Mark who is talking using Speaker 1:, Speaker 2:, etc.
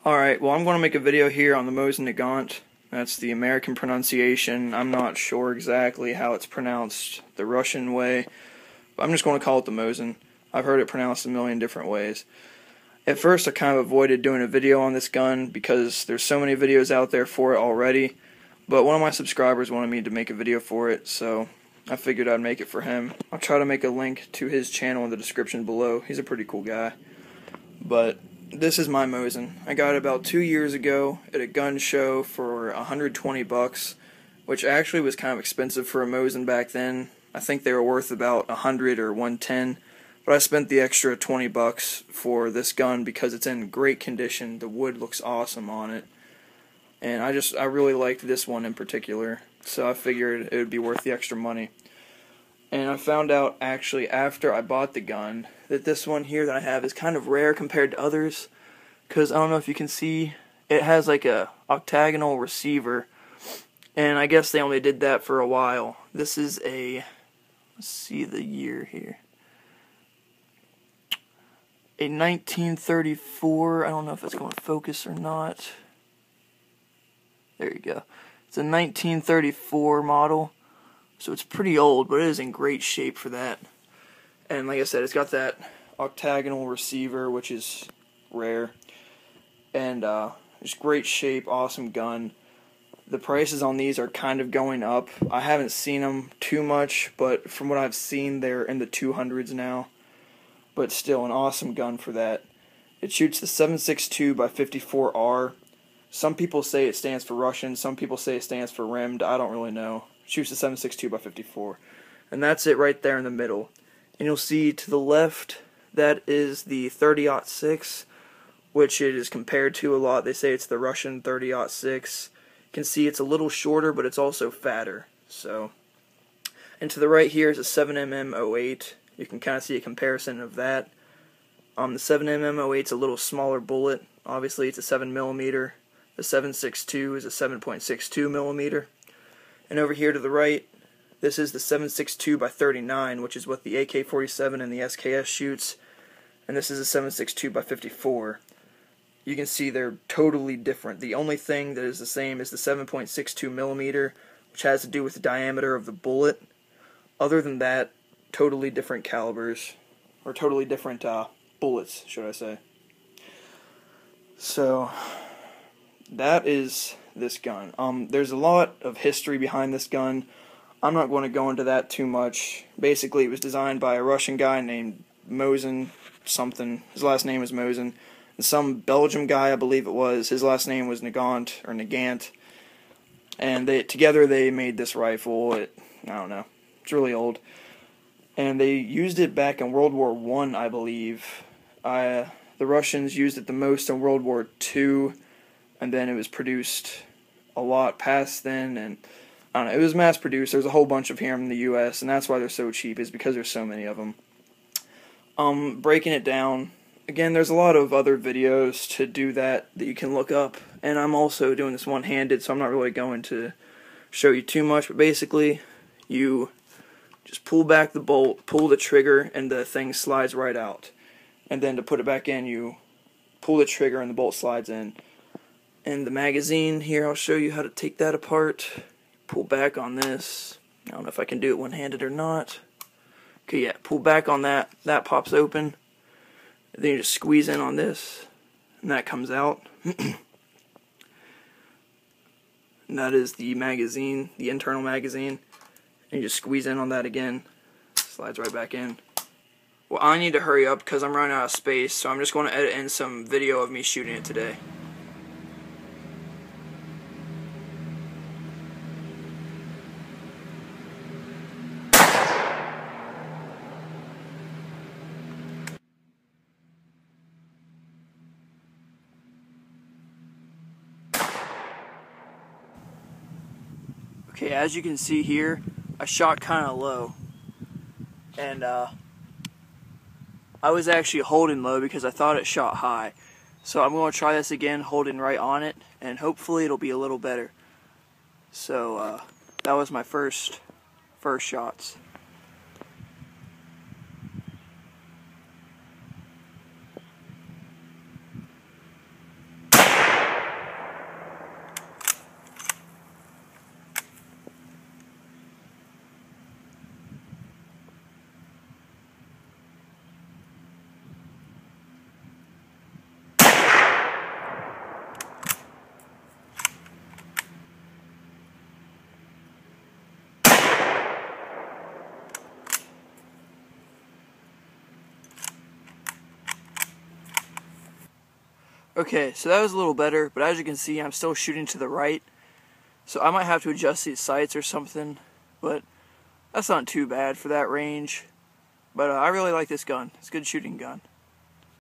Speaker 1: Alright, well I'm going to make a video here on the Mosin Nagant. That's the American pronunciation. I'm not sure exactly how it's pronounced the Russian way, but I'm just going to call it the Mosin. I've heard it pronounced a million different ways. At first I kind of avoided doing a video on this gun because there's so many videos out there for it already, but one of my subscribers wanted me to make a video for it, so I figured I'd make it for him. I'll try to make a link to his channel in the description below. He's a pretty cool guy. But this is my Mosin. I got it about 2 years ago at a gun show for $120, which actually was kind of expensive for a Mosin back then. I think they were worth about $100 or $110, but I spent the extra $20 for this gun because it's in great condition. The wood looks awesome on it, and I really liked this one in particular, so I figured it would be worth the extra money. And I found out actually after I bought the gun that this one here that I have is kind of rare compared to others, because I don't know if you can see, it has like a octagonal receiver, and I guess they only did that for a while. This is a, let's see the year here, a 1934, I don't know if it's going to focus or not. There you go. It's a 1934 model. So it's pretty old, but it is in great shape for that. And like I said, it's got that octagonal receiver, which is rare. And just great shape, awesome gun. The prices on these are kind of going up. I haven't seen them too much, but from what I've seen, they're in the 200s now. But still, an awesome gun for that. It shoots the 7.62 by 54R. Some people say it stands for Russian, some people say it stands for rimmed. I don't really know. Shoots the 7.62 by 54, and that's it right there in the middle. And you'll see to the left, that is the 30-06, which it is compared to a lot. They say it's the Russian 30-06. You can see it's a little shorter, but it's also fatter. So, and to the right here is a 7mm 08. You can kind of see a comparison of that. The 7mm 08 is a little smaller bullet. Obviously, it's a 7mm. The 7.62 is a 7.62 millimeter. And over here to the right, this is the 7.62 by 39, which is what the AK-47 and the SKS shoots, and this is a 7.62 by 54. You can see they're totally different. The only thing that is the same is the 7.62 millimeter, which has to do with the diameter of the bullet. Other than that, totally different calibers, or totally different bullets, should I say. So, that is this gun. There's a lot of history behind this gun. I'm not going to go into that too much. Basically, it was designed by a Russian guy named Mosin something. His last name was Mosin. And some Belgium guy, I believe it was. His last name was Nagant. And together they made this rifle. I don't know. It's really old. And they used it back in World War I, I believe. The Russians used it the most in World War II. And then it was produced a lot past then, and I don't know, it was mass produced. There's a whole bunch of here in the US, and that's why they're so cheap, is because there's so many of them. Breaking it down, again, there's a lot of other videos to do that you can look up, and I'm also doing this one-handed, so I'm not really going to show you too much, but basically, you just pull back the bolt, pull the trigger, and the thing slides right out. And then to put it back in, you pull the trigger and the bolt slides in. And the magazine here, I'll show you how to take that apart. Pull back on this. I don't know if I can do it one-handed or not. Okay, yeah, pull back on that. That pops open. And then you just squeeze in on this, and that comes out. And that is the magazine, the internal magazine. And you just squeeze in on that again. Slides right back in. Well, I need to hurry up because I'm running out of space, so I'm just going to edit in some video of me shooting it today. Okay, as you can see here, I shot kind of low, and I was actually holding low because I thought it shot high. So I'm going to try this again, holding right on it, and hopefully it'll be a little better. So that was my first shots. Okay, so that was a little better, but as you can see, I'm still shooting to the right. So I might have to adjust these sights or something, but that's not too bad for that range. But I really like this gun. It's a good shooting gun.